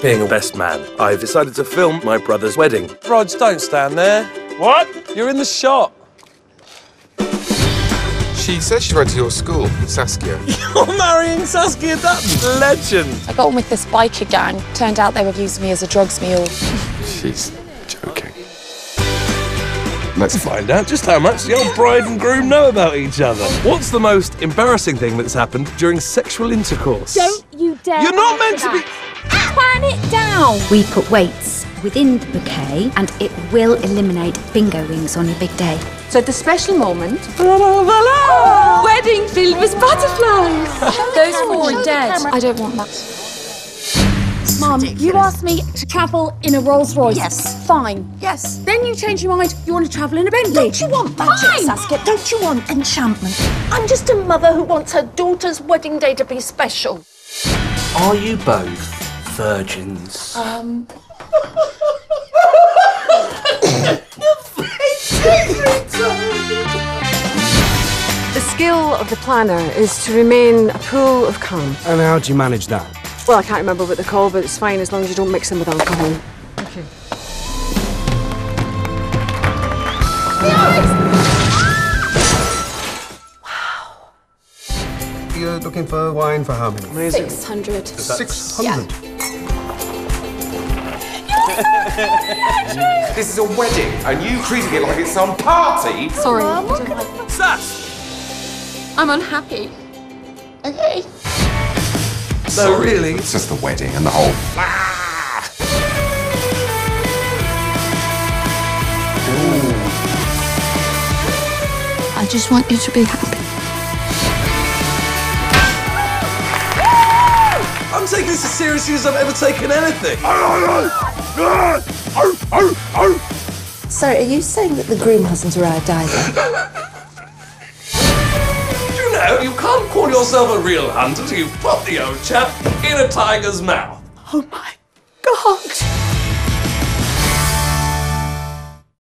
being a best man, I've decided to film my brother's wedding. Rog, don't stand there. What? You're in the shot. She says she went to your school, Saskia. You're marrying Saskia Dutton? Legend. I got on with this biker gang. Turned out they were using me as a drugs mule. She's joking. Let's find out just how much the old bride and groom know about each other. What's the most embarrassing thing that's happened during sexual intercourse? Don't you dare. You're not meant to be... Plan it down. We put weights within the bouquet and it will eliminate bingo wings on your big day. So the special moment... Oh, wedding filled with butterflies. Those four are dead. I don't want that. Mum, you asked me to travel in a Rolls Royce. Yes. Fine. Yes. Then you change your mind. You want to travel in a Bentley. Don't you want magic, Fine. Saskia? Don't you want enchantment? I'm just a mother who wants her daughter's wedding day to be special. Are you both virgins? The skill of the planner is to remain a pool of calm. And how do you manage that? Well, I can't remember what they're called, but it's fine as long as you don't mix them with alcohol. Okay. You're looking for wine for how many? Amazing. 600. 600? This is a wedding, and you treating it like it's some party? Sorry. Sass! I'm unhappy. Okay. No, really? It's just the wedding and the whole... I just want you to be happy. I'm taking this as seriously as I've ever taken anything. So, are you saying that the groom hasn't arrived either? You know, you can't call yourself a real hunter till you've put the old chap in a tiger's mouth. Oh my God!